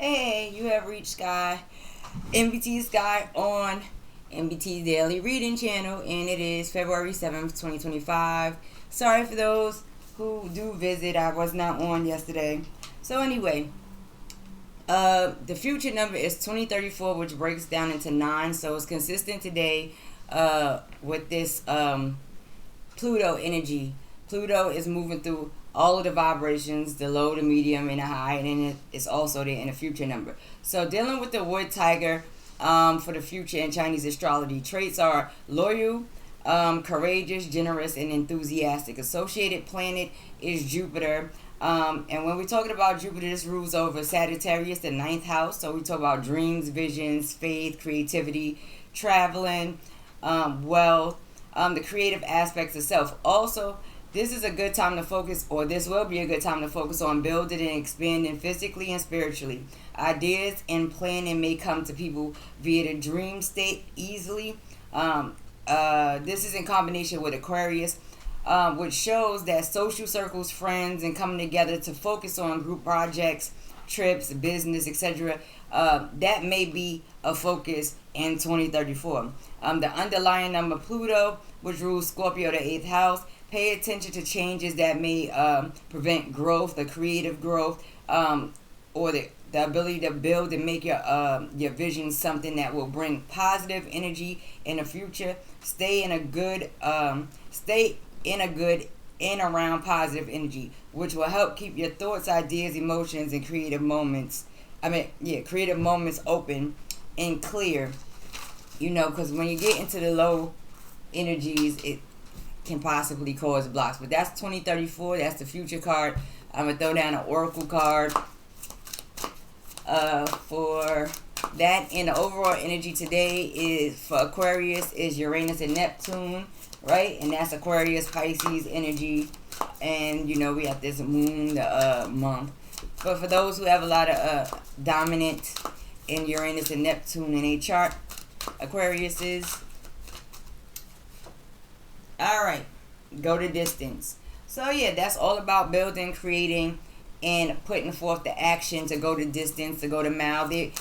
Hey, you have reached Sky on NBT Daily Reading Channel, and it is February 7th, 2025. Sorry for those who do visit, I was not on yesterday. So anyway, the future number is 2034, which breaks down into 9, so it's consistent today with this Pluto energy. Pluto is moving through all of the vibrations, the low, the medium, and the high, and then it's also there in the future number. So dealing with the wood tiger for the future in Chinese astrology, traits are loyal, courageous, generous, and enthusiastic. Associated planet is Jupiter. And when we're talking about Jupiter, this rules over Sagittarius, the 9th house. So we talk about dreams, visions, faith, creativity, traveling, wealth, the creative aspects of self. Also, this is a good time to focus, or this will be a good time to focus on building and expanding physically and spiritually. Ideas and planning may come to people via the dream state easily. This is in combination with Aquarius, which shows that social circles, friends, and coming together to focus on group projects, trips, business, etc. That may be a focus in 2034. The underlying number Pluto, which rules Scorpio, the 8th house. Pay attention to changes that may prevent growth, the creative growth, or the ability to build and make your vision something that will bring positive energy in the future. Stay in a good and around positive energy, which will help keep your thoughts, ideas, emotions, and creative moments open and clear. Because when you get into the low energies, it can possibly cause blocks. But that's 2034. That's the future card. I'm going to throw down an oracle card for that. And the overall energy today is for Aquarius is Uranus and Neptune, right? And that's Aquarius, Pisces energy. And, we have this moon month. But for those who have a lot of dominant in Uranus and Neptune in a chart, Aquarius is alright, go the distance. So yeah, that's all about building, creating, and putting forth the action to go the distance, to go the mile. There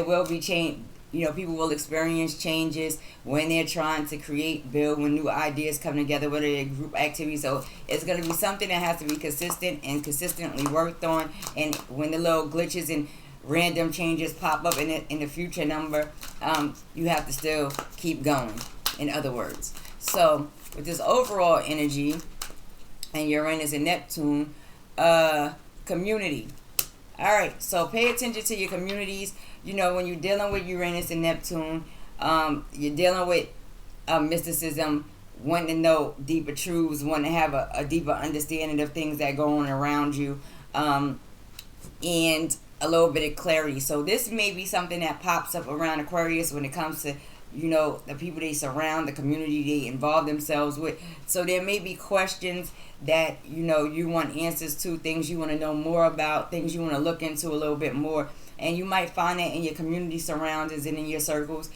will be change. People will experience changes when they're trying to create, build, when new ideas come together, whether they're group activities. So it's going to be something that has to be consistent and consistently worked on. And when the little glitches and random changes pop up in the future number, you have to still keep going, in other words. So with this overall energy and Uranus and Neptune, community. Alright, so pay attention to your communities. When you're dealing with Uranus and Neptune, you're dealing with mysticism, wanting to know deeper truths, wanting to have a deeper understanding of things that go on around you, and a little bit of clarity. So this may be something that pops up around Aquarius when it comes to the people they surround, the community they involve themselves with. So there may be questions that, you want answers to, things you want to know more about, things you want to look into a little bit more. And you might find that in your community surroundings and in your circles.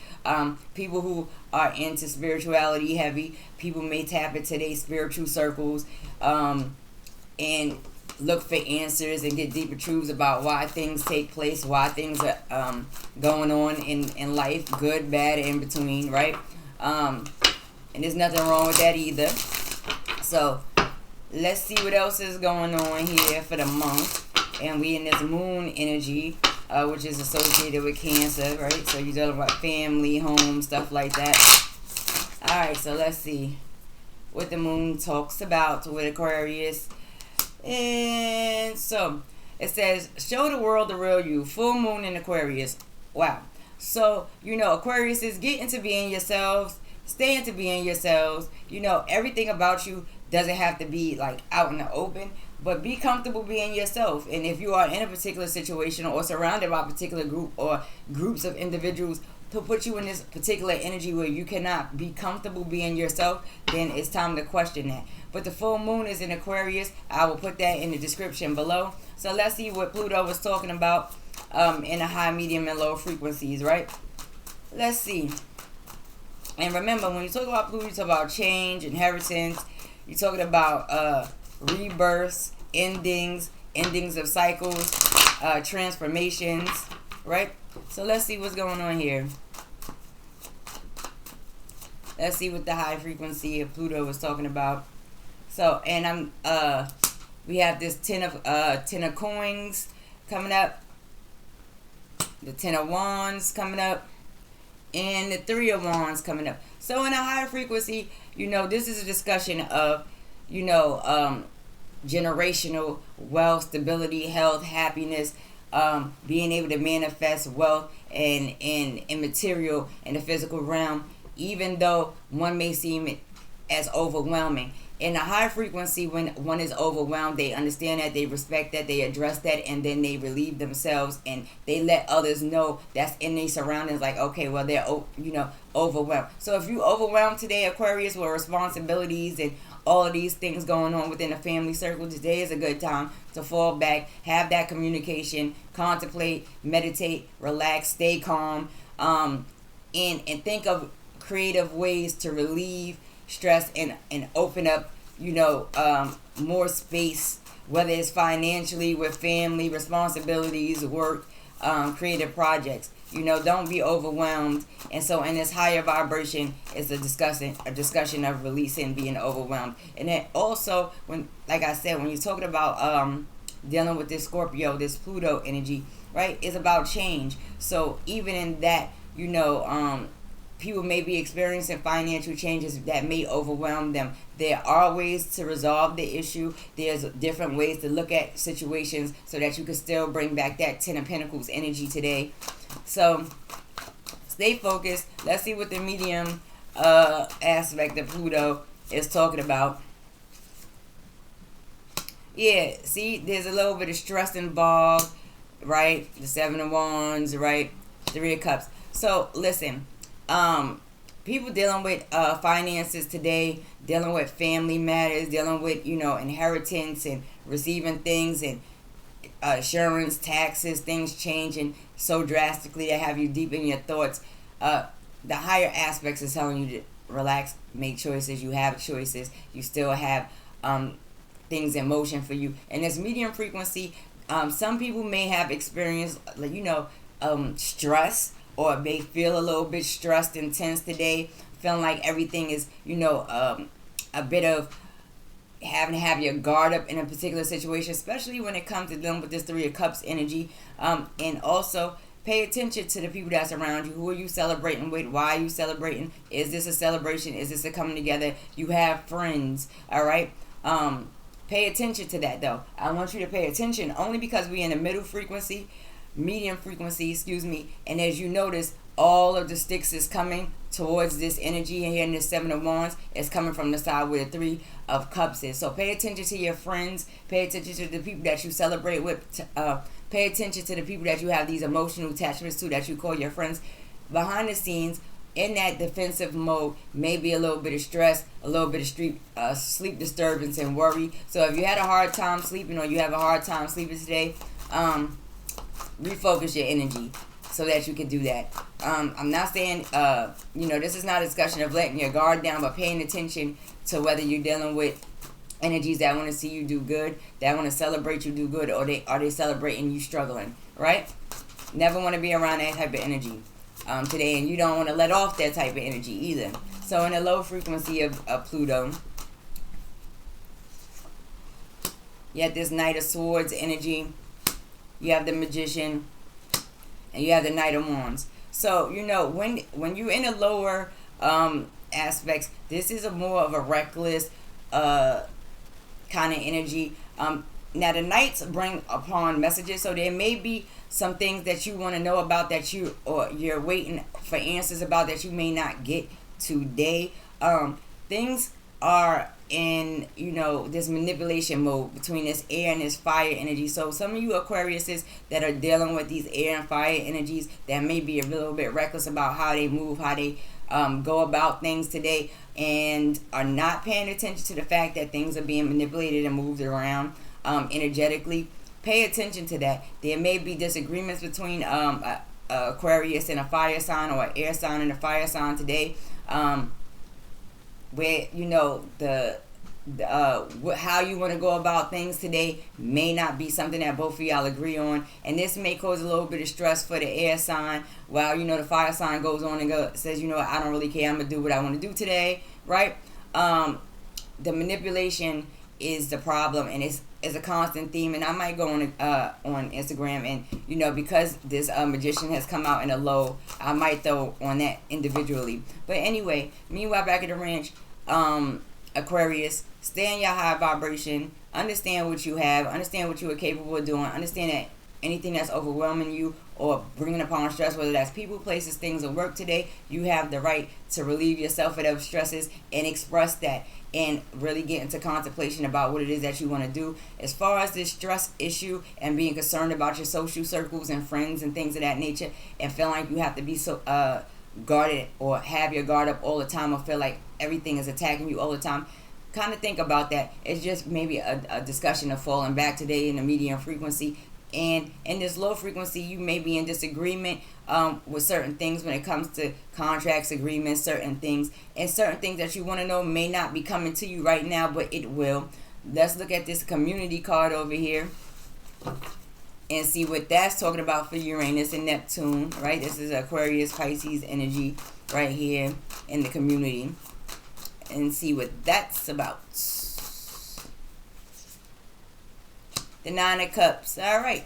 People who are into spirituality heavy, people may tap into their spiritual circles and look for answers and get deeper truths about why things take place, why things are going on in life, good, bad, in between, right? And there's nothing wrong with that either. So let's see what else is going on here for the month. And we in this moon energy, which is associated with Cancer, right? So you're dealing with family, home, stuff like that. Alright, so let's see what the moon talks about with Aquarius. And so it says, show the world the real you. Full moon in Aquarius. Wow. So, Aquarius is getting to being yourselves, staying to being yourselves. Everything about you doesn't have to be like out in the open, but be comfortable being yourself. And if you are in a particular situation or surrounded by a particular group or groups of individuals to put you in this particular energy where you cannot be comfortable being yourself, then it's time to question that. But the full moon is in Aquarius. I will put that in the description below. So let's see what Pluto was talking about in the high, medium, and low frequencies, right? Let's see. And remember, when you talk about Pluto, you talk about change, inheritance. You're talking about rebirths, endings, endings of cycles, transformations, right? So let's see what's going on here. Let's see what the high frequency of Pluto was talking about. So, and we have this 10 of coins coming up, the 10 of wands coming up, and the 3 of wands coming up. So in a higher frequency, this is a discussion of, generational wealth, stability, health, happiness, being able to manifest wealth and material in the physical realm, even though one may seem as overwhelming. In a high frequency, when one is overwhelmed, they understand that, they respect that, they address that, and then they relieve themselves, and they let others know that's in their surroundings, like, okay, well, they're, overwhelmed. So if you overwhelmed today, Aquarius, with responsibilities and all of these things going on within the family circle, today is a good time to fall back, have that communication, contemplate, meditate, relax, stay calm, and think of creative ways to relieve stress and open up, more space, whether it's financially, with family responsibilities, work, creative projects. Don't be overwhelmed. And so in this higher vibration, it's a discussion of releasing being overwhelmed. And then also, when, like I said, when you're talking about dealing with this Scorpio, this Pluto energy, right, it's about change. So even in that, people may be experiencing financial changes that may overwhelm them. There are ways to resolve the issue. There's different ways to look at situations so that you can still bring back that 10 of Pentacles energy today. So stay focused. Let's see what the medium aspect of Pluto is talking about. Yeah, see, there's a little bit of stress involved, right? The 7 of Wands, right? 3 of Cups. So listen, people dealing with finances today, dealing with family matters, dealing with, inheritance and receiving things, and insurance, taxes, things changing so drastically that have you deep in your thoughts. The higher aspects is telling you to relax, make choices. You have choices. You still have things in motion for you. And this medium frequency, some people may have experienced, stress, or may feel a little bit stressed and tense today, feeling like everything is, a bit of having to have your guard up in a particular situation, especially when it comes to dealing with this 3 of Cups energy. And also, pay attention to the people that's around you. Who are you celebrating with? Why are you celebrating? Is this a celebration? Is this a coming together? You have friends, all right? Pay attention to that, though. I want you to pay attention only because we're in the medium frequency, and as you notice, all of the sticks is coming towards this energy, and here in the 7 of Wands, it's coming from the side where the 3 of Cups is. So pay attention to your friends, pay attention to the people that you celebrate with, pay attention to the people that you have these emotional attachments to, that you call your friends. Behind the scenes, in that defensive mode, maybe a little bit of stress, a little bit of sleep disturbance and worry. So if you had a hard time sleeping, or you have a hard time sleeping today, refocus your energy so that you can do that. I'm not saying, this is not a discussion of letting your guard down, but paying attention to whether you're dealing with energies that want to see you do good, that want to celebrate you do good, or are they celebrating you struggling, right? Never want to be around that type of energy today, and you don't want to let off that type of energy either. So in the low frequency of Pluto, you have this Knight of Swords energy, you have the Magician, and you have the Knight of Wands. So, when you're in the lower aspects, this is more of a reckless kind of energy. Now, the Knights bring upon messages, so there may be some things that you want to know about that you're waiting for answers about that you may not get today. Things are in, this manipulation mode between this air and this fire energy. So some of you Aquariuses that are dealing with these air and fire energies that may be a little bit reckless about how they move, how they go about things today, and are not paying attention to the fact that things are being manipulated and moved around energetically. Pay attention to that. There may be disagreements between Aquarius and a fire sign, or an air sign and a fire sign today, where the how you want to go about things today may not be something that both of y'all agree on, and this may cause a little bit of stress for the air sign, while the fire sign goes on and says, I don't really care, I'm gonna do what I want to do today, right? The manipulation is the problem, and it's a constant theme. And I might go on Instagram, and because this magician has come out in a low, I might throw on that individually. But anyway, meanwhile, back at the ranch, Aquarius, stay in your high vibration, understand what you have, understand what you are capable of doing, understand that anything that's overwhelming you or bringing upon stress, whether that's people, places, things, or work today, you have the right to relieve yourself of those stresses and express that, and really get into contemplation about what it is that you want to do. As far as this stress issue and being concerned about your social circles and friends and things of that nature, and feeling like you have to be so guarded or have your guard up all the time, or feel like everything is attacking you all the time, kind of think about that. It's just maybe a discussion of falling back today in the medium frequency. And in this low frequency, you may be in disagreement with certain things when it comes to contracts, agreements, certain things. And certain things that you want to know may not be coming to you right now, but it will. Let's look at this community card over here and see what that's talking about for Uranus and Neptune, right? This is Aquarius, Pisces energy right here in the community. And see what that's about. The Nine of Cups. All right.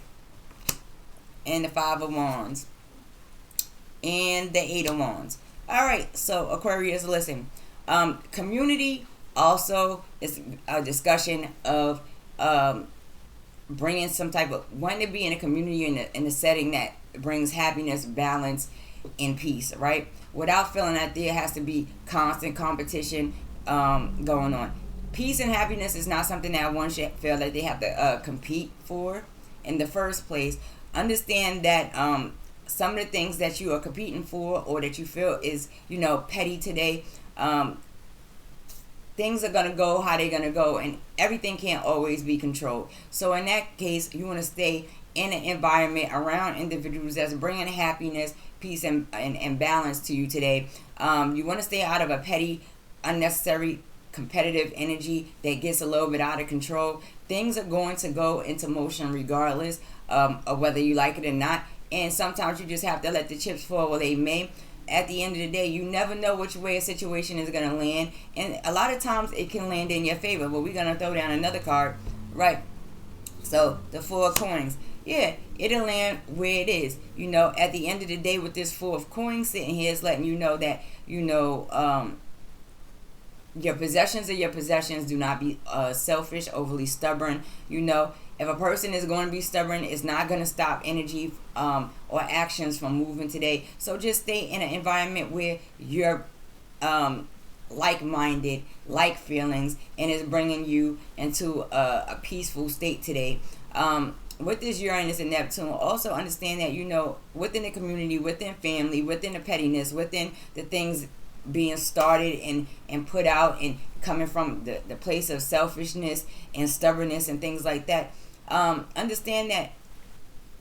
And the Five of Wands. And the Eight of Wands. All right. So, Aquarius, listen. Community also is a discussion of bringing some type of... wanting to be in a community, in a setting that brings happiness, balance, and peace, right? Without feeling that there has to be constant competition going on. Peace and happiness is not something that one should feel that they have to compete for in the first place. Understand that some of the things that you are competing for, or that you feel is, petty today, things are going to go how they're going to go, and everything can't always be controlled. So in that case, you want to stay in an environment around individuals that's bringing happiness, peace, and balance to you today. You want to stay out of a petty, unnecessary, competitive energy that gets a little bit out of control. Things are going to go into motion regardless of whether you like it or not. And sometimes you just have to let the chips fall where they may. At the end of the day, you never know which way a situation is going to land. And a lot of times it can land in your favor. But we're going to throw down another card, right? So the Four of Coins. Yeah, it'll land where it is. At the end of the day, with this Four of Coins sitting here, it's letting you know that, your possessions are your possessions. Do not be selfish, overly stubborn. If a person is going to be stubborn, it's not going to stop energy or actions from moving today. So just stay in an environment where you're like-minded, like feelings, and is bringing you into a peaceful state today. With this Uranus and Neptune, also understand that, within the community, within family, within the pettiness, within the things being started and put out, and coming from the place of selfishness and stubbornness and things like that, understand that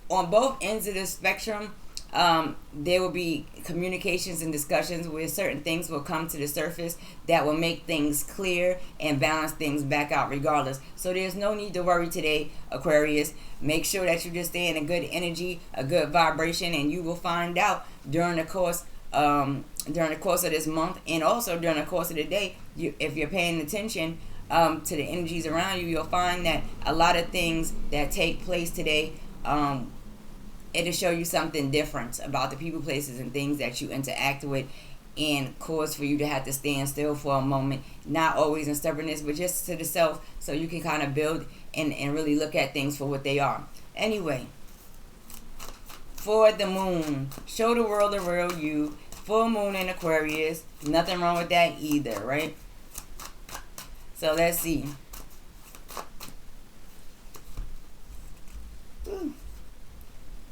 on both ends of the spectrum, there will be communications and discussions where certain things will come to the surface that will make things clear and balance things back out regardless. So there's no need to worry today, Aquarius. Make sure that you just stay in a good energy, a good vibration, and you will find out during the course of this month, and also during the course of the day, if you're paying attention to the energies around you, you'll find that a lot of things that take place today, it'll show you something different about the people, places, and things that you interact with, and cause for you to have to stand still for a moment, not always in stubbornness, but just to the self, so you can kind of build and really look at things for what they are. Anyway, for the moon, show the world the real you. Full moon in Aquarius. Nothing wrong with that either, right? So let's see.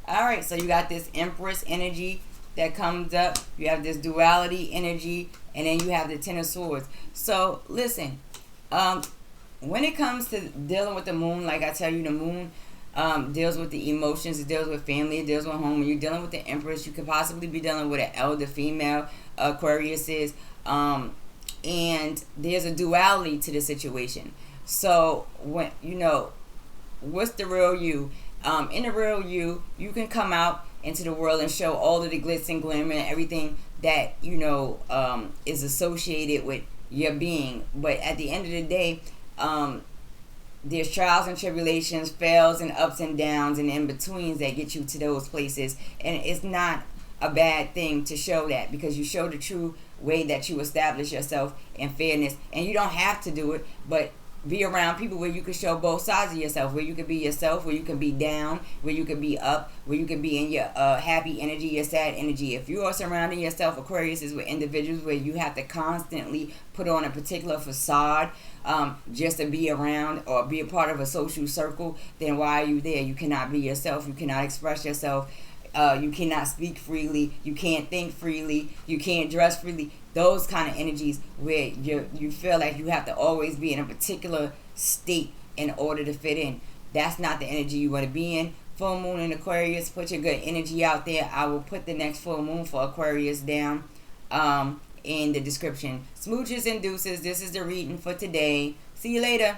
Alright, so you got this Empress energy that comes up. You have this duality energy. And then you have the Ten of Swords. So, listen. When it comes to dealing with the moon, like I tell you, the moon deals with the emotions, it deals with family, it deals with home. When you're dealing with the Empress, you could possibly be dealing with an elder female. Aquarius is and there's a duality to the situation. So when what's the real you? In the real you, you can come out into the world and show all of the glitz and glamour and everything that is associated with your being. But at the end of the day, there's trials and tribulations, fails and ups and downs and in betweens that get you to those places, and it's not a bad thing to show that, because you show the true way that you establish yourself in fairness. And you don't have to do it, but be around people where you can show both sides of yourself, where you can be yourself, where you can be down, where you can be up, where you can be in your happy energy, your sad energy. If you are surrounding yourself, Aquarius, is with individuals where you have to constantly put on a particular facade just to be around or be a part of a social circle, then why are you there? You cannot be yourself. You cannot express yourself. You cannot speak freely. You can't think freely. You can't dress freely. Those kind of energies where you feel like you have to always be in a particular state in order to fit in. That's not the energy you want to be in. Full moon in Aquarius, put your good energy out there. I will put the next full moon for Aquarius down in the description. Smooches and deuces. This is the reading for today. See you later.